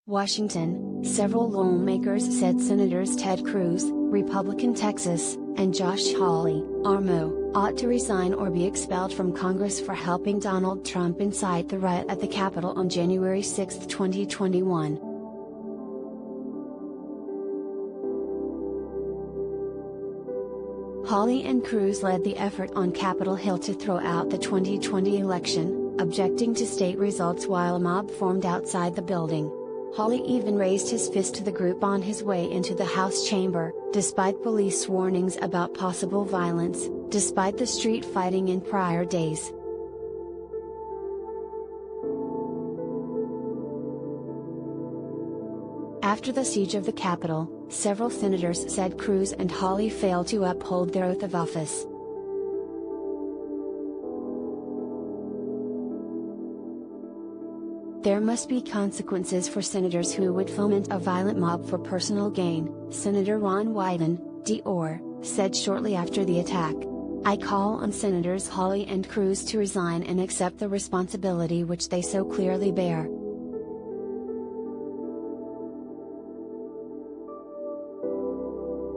Washington, several lawmakers said Senators Ted Cruz, Republican Texas, and Josh Hawley, RMO, ought to resign or be expelled from Congress for helping Donald Trump incite the riot at the Capitol on January 6, 2021. Hawley and Cruz led the effort on Capitol Hill to throw out the 2020 election, objecting to state results while a mob formed outside the building. Hawley even raised his fist to the group on his way into the House chamber, despite police warnings about possible violence, despite the street fighting in prior days. After the siege of the Capitol, several senators said Cruz and Hawley failed to uphold their oath of office. There must be consequences for senators who would foment a violent mob for personal gain, Senator Ron Wyden, D.R., said shortly after the attack. I call on Senators Hawley and Cruz to resign and accept the responsibility which they so clearly bear.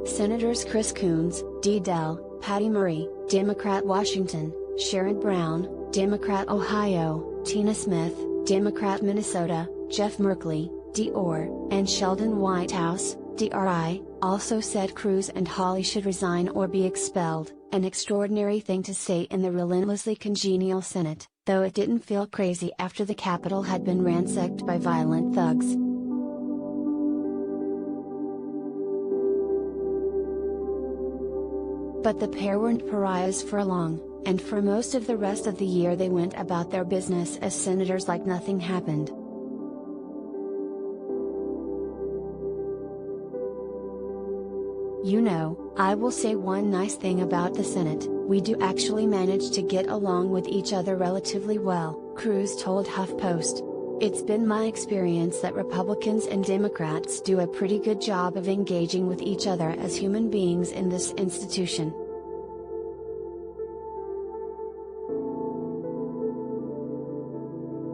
Senators Chris Coons, D. Dell, Patty Murray, Democrat Washington, Sherrod Brown, Democrat Ohio, Tina Smith, Democrat Minnesota, Jeff Merkley, D.R., and Sheldon Whitehouse, DRI, also said Cruz and Hawley should resign or be expelled, an extraordinary thing to say in the relentlessly congenial Senate, though it didn't feel crazy after the Capitol had been ransacked by violent thugs. But the pair weren't pariahs for long, and for most of the rest of the year they went about their business as senators like nothing happened. You know, I will say one nice thing about the Senate, we do actually manage to get along with each other relatively well, Cruz told HuffPost. It's been my experience that Republicans and Democrats do a pretty good job of engaging with each other as human beings in this institution.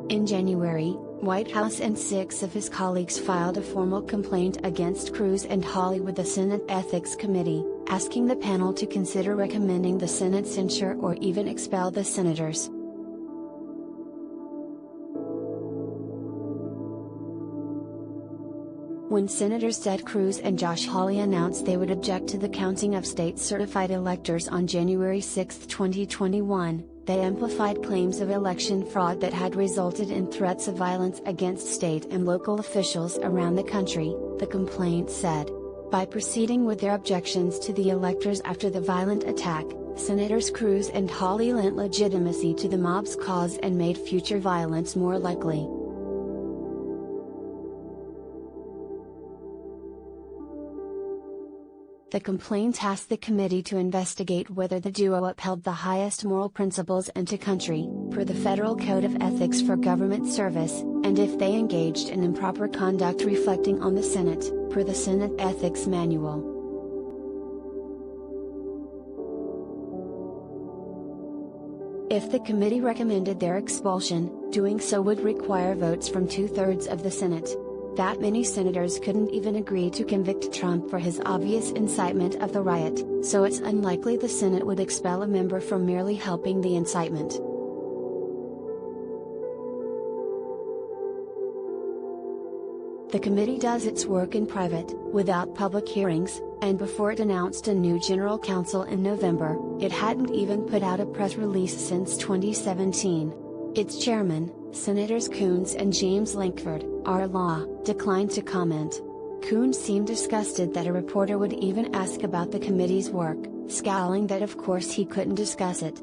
In January, Whitehouse and 6 of his colleagues filed a formal complaint against Cruz and Hawley with the Senate Ethics Committee, asking the panel to consider recommending the Senate censure or even expel the senators. When Senators Ted Cruz and Josh Hawley announced they would object to the counting of state-certified electors on January 6, 2021, they amplified claims of election fraud that had resulted in threats of violence against state and local officials around the country, the complaint said. By proceeding with their objections to the electors after the violent attack, Senators Cruz and Hawley lent legitimacy to the mob's cause and made future violence more likely. The complaint asked the committee to investigate whether the duo upheld the highest moral principles in the country, per the Federal Code of Ethics for Government Service, and if they engaged in improper conduct reflecting on the Senate, per the Senate Ethics Manual. If the committee recommended their expulsion, doing so would require votes from 2/3 of the Senate. That many senators couldn't even agree to convict Trump for his obvious incitement of the riot, so it's unlikely the Senate would expel a member for merely helping the incitement. The committee does its work in private, without public hearings, and before it announced a new general counsel in November, it hadn't even put out a press release since 2017. Its chairman, Senators Coons and James Lankford, R-Law, declined to comment. Coons seemed disgusted that a reporter would even ask about the committee's work, scowling that of course he couldn't discuss it.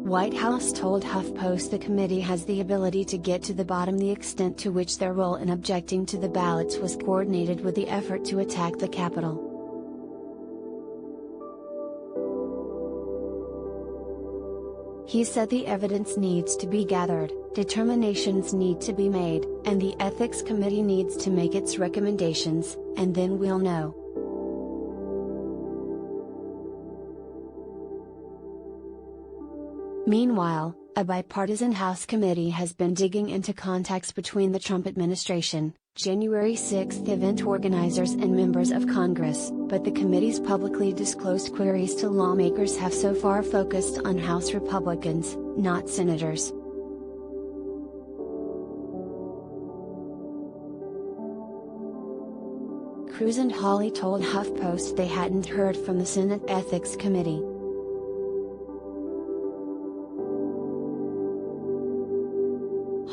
Whitehouse told HuffPost the committee has the ability to get to the bottom the extent to which their role in objecting to the ballots was coordinated with the effort to attack the Capitol. He said the evidence needs to be gathered, determinations need to be made, and the Ethics Committee needs to make its recommendations, and then we'll know. Meanwhile, a bipartisan House committee has been digging into contacts between the Trump administration, January 6 event organizers and members of Congress, but the committee's publicly disclosed queries to lawmakers have so far focused on House Republicans, not senators. Cruz and Hawley told HuffPost they hadn't heard from the Senate Ethics Committee.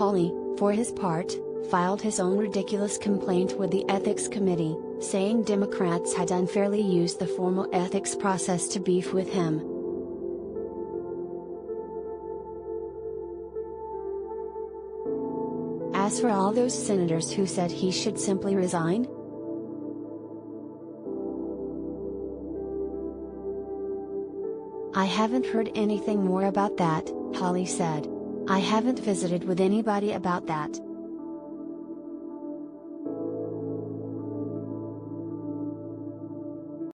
Hawley, for his part, filed his own ridiculous complaint with the Ethics Committee, saying Democrats had unfairly used the formal ethics process to beef with him. As for all those senators who said he should simply resign, I haven't heard anything more about that, Hawley said. I haven't visited with anybody about that.